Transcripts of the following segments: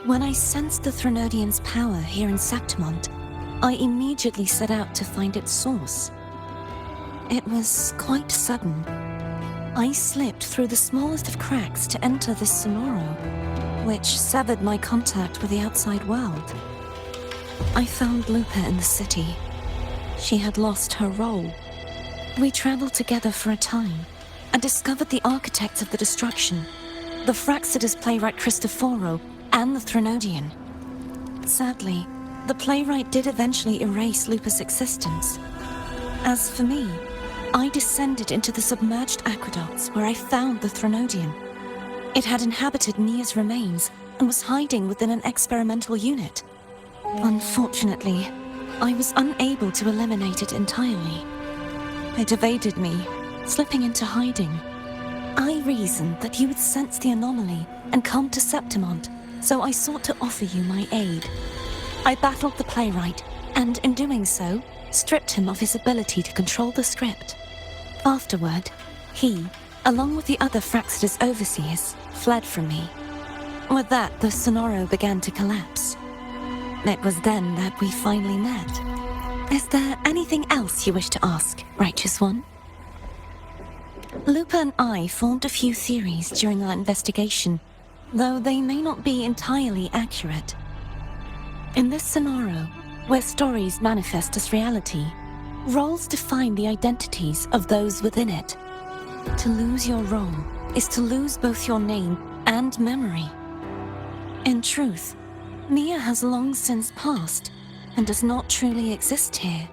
When I sensed the Threnodian's power here in Septimont, I immediately set out to find its source. It was quite sudden. I slipped through the smallest of cracks to enter this Sonoro, which severed my contact with the outside world. I found Lupa in the city. She had lost her role. We traveled together for a time and discovered the architects of the destruction, the Resonators playwright Cristoforo and the Threnodian. Sadly, the playwright did eventually erase Lupa's existence. As for me, I descended into the submerged aqueducts where I found the Threnodian. It had inhabited Mia's remains and was hiding within an experimental unit. Unfortunately, I was unable to eliminate it entirely. It evaded me, slipping into hiding. I reasoned that you would sense the anomaly and come to Septimont, so I sought to offer you my aid. I battled the playwright, and in doing so, stripped him of his ability to control the script. Afterward, he, along with the other Resonators overseers, fled from me. With that, the Sonoro began to collapse. It was then that we finally met. Is there anything else you wish to ask, Righteous One? Lupa and I formed a few theories during our investigation, though they may not be entirely accurate. In this Sonoro, where stories manifest as reality, roles define the identities of those within it. To lose your role is to lose both your name and memory. In truth, Mia has long since passed and does not truly exist here.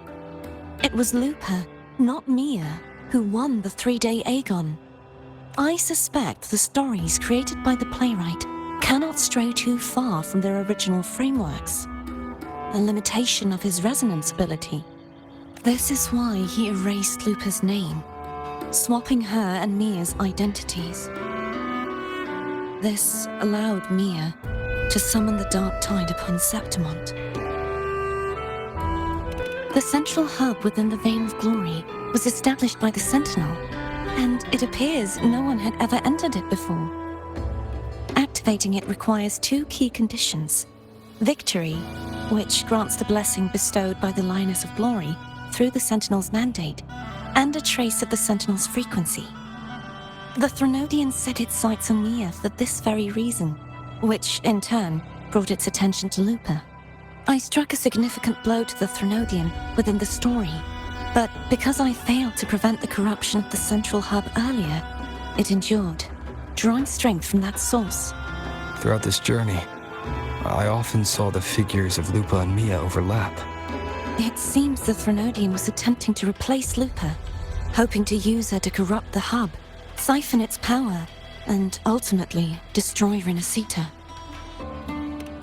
It was Lupa, not Mia, who won the 3-day Aegon. I suspect the stories created by the playwright cannot stray too far from their original frameworks, the limitation of his resonance ability. This is why he erased Lupa's name, swapping her and Mia's identities. This allowed Mia to summon the dark tide upon Septimont. The central hub within the Vein of Glory was established by the Sentinel, and it appears no one had ever entered it before. Activating it requires 2 key conditions: victory, which grants the blessing bestowed by the Lioness of Glory through the Sentinel's mandate, and a trace of the Sentinel's frequency. The Threnodian set its sights on Mia for this very reason, which, in turn, brought its attention to Lupa. I struck a significant blow to the Threnodian within the story, but because I failed to prevent the corruption of the central hub earlier, it endured, drawing strength from that source. Throughout this journey, I often saw the figures of Lupa and Mia overlap. It seems the Threnodian was attempting to replace Lupa, hoping to use her to corrupt the hub, siphon its power, and ultimately destroy Renacita.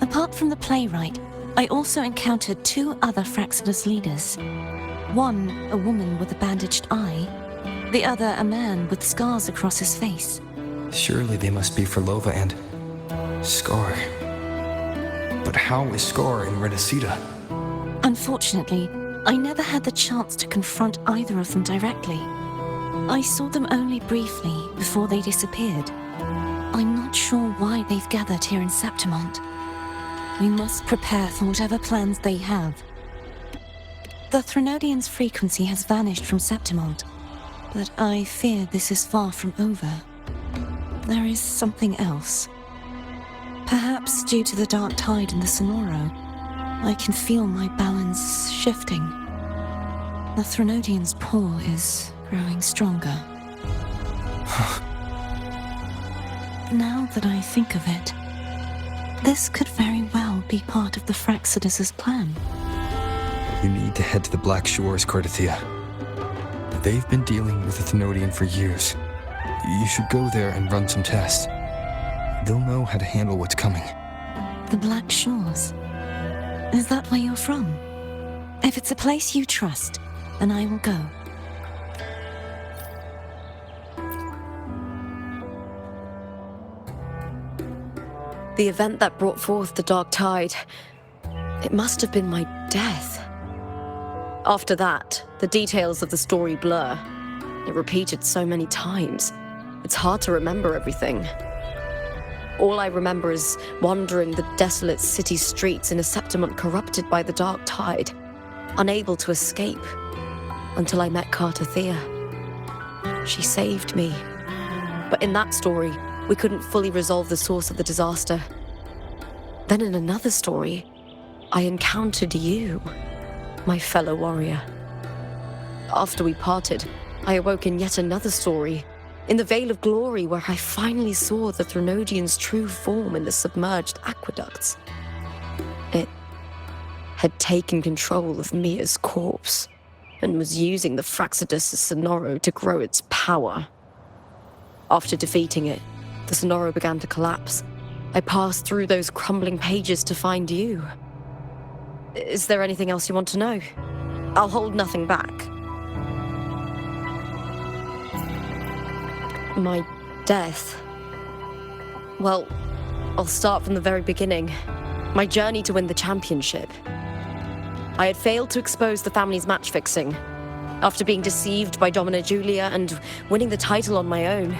Apart from the playwright, I also encountered 2 other Resonators leaders. One, a woman with a bandaged eye, the other a man with scars across his face. Surely they must be for Lova and Scar. But how is Scar in Renacita? Unfortunately, I never had the chance to confront either of them directly. I saw them only briefly before they disappeared. I'm not sure why they've gathered here in Septimont. We must prepare for whatever plans they have. The Threnodian's frequency has vanished from Septimont, but I fear this is far from over. There is something else. Perhaps due to the dark tide in the Sonoro, I can feel my balance shifting. The Threnodian's paw is growing stronger. Now that I think of it, this could very well be part of the Resonators' plan. You need to head to the Black Shores, cartethyia. They've been dealing with the Threnodian for years. You should go there and run some tests. They'll know how to handle what's coming. The Black Shores? Is that where you're from? If it's a place you trust, then I will go. The event that brought forth the dark tide, it must have been my death. After that, the details of the story blur. It repeated so many times. It's hard to remember everything. All I remember is wandering the desolate city streets in a Septimont corrupted by the dark tide, unable to escape, until I met cartethyia. She saved me. But in that story, we couldn't fully resolve the source of the disaster. Then in another story, I encountered you, my fellow warrior. After we parted, I awoke in yet another story, in the Veil of Glory, where I finally saw the Threnodian's true form in the submerged aqueducts. It had taken control of Mia's corpse and was using the Fraxidus' Sonoro to grow its power. After defeating it, the Sonoro began to collapse. I passed through those crumbling pages to find you. Is there anything else you want to know? I'll hold nothing back. My death. Well, I'll start from the very beginning. My journey to win the championship. I had failed to expose the family's match-fixing. After being deceived by Domina Julia and winning the title on my own,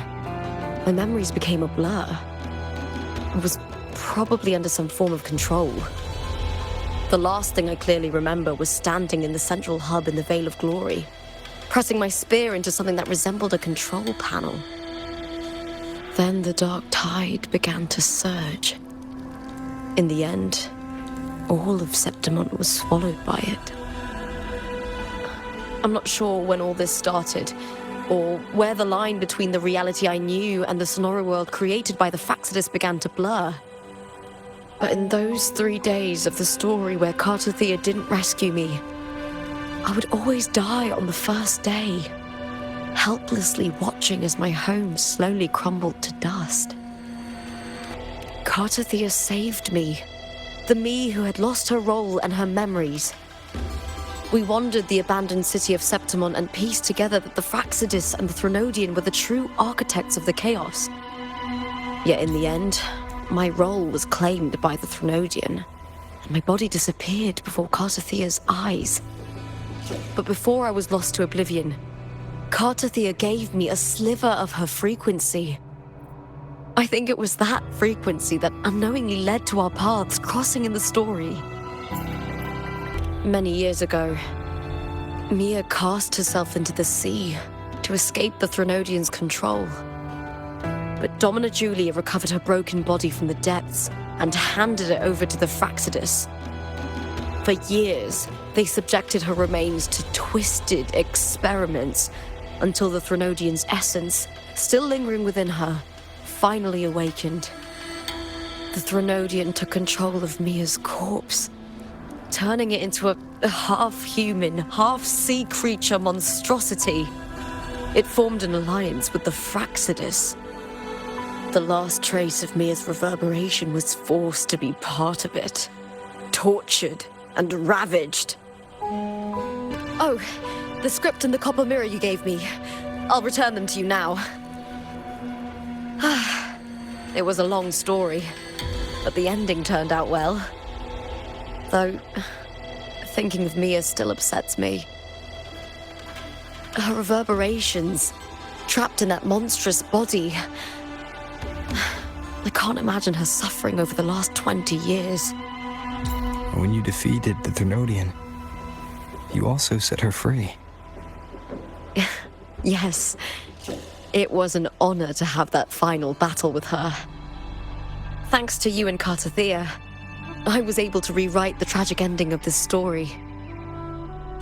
my memories became a blur. I was probably under some form of control. The last thing I clearly remember was standing in the central hub in the Veil of Glory, pressing my spear into something that resembled a control panel. Then the dark tide began to surge. In the end, all of Septimont was swallowed by it. I'm not sure when all this started, or where the line between the reality I knew and the Sonoro world created by the Fraxidus began to blur. But in those 3 days of the story where cartethyia didn't rescue me, I would always die on the first day, helplessly watching as my home slowly crumbled to dust. Cartethyia saved me, the me who had lost her role and her memories. We wandered the abandoned city of Septimont and pieced together that the Fraxidus and the Threnodian were the true architects of the chaos. Yet in the end, my role was claimed by the Threnodian, and my body disappeared before cartethyia's eyes. But before I was lost to oblivion, cartethyia gave me a sliver of her frequency. I think it was that frequency that unknowingly led to our paths crossing in the story. Many years ago, Mia cast herself into the sea to escape the Threnodian's control. But Domina Julia recovered her broken body from the depths and handed it over to the Fraxidus. For years, they subjected her remains to twisted experiments until the Threnodian's essence, still lingering within her, finally awakened. The Threnodian took control of Mia's corpse, turning it into a half-human, half-sea creature monstrosity. It formed an alliance with the Fraxidus. The last trace of Mia's reverberation was forced to be part of it, tortured and ravaged. Oh, the script and the copper mirror you gave me. I'll return them to you now. It was a long story, but the ending turned out well. Though, thinking of Mia still upsets me. Her reverberations, trapped in that monstrous body. I can't imagine her suffering over the last 20 years. When you defeated the Threnodian, you also set her free. Yes, it was an honor to have that final battle with her. Thanks to you and cartethyia, I was able to rewrite the tragic ending of this story.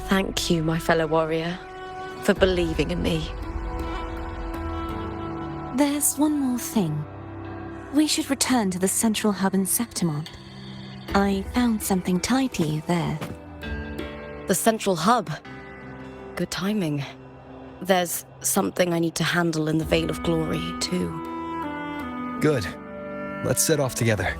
Thank you, my fellow warrior, for believing in me. There's one more thing. We should return to the central hub in Septimont. I found something tied to you there. The central hub. Good timing. There's something I need to handle in the Veil of Glory, too. Good. Let's set off together.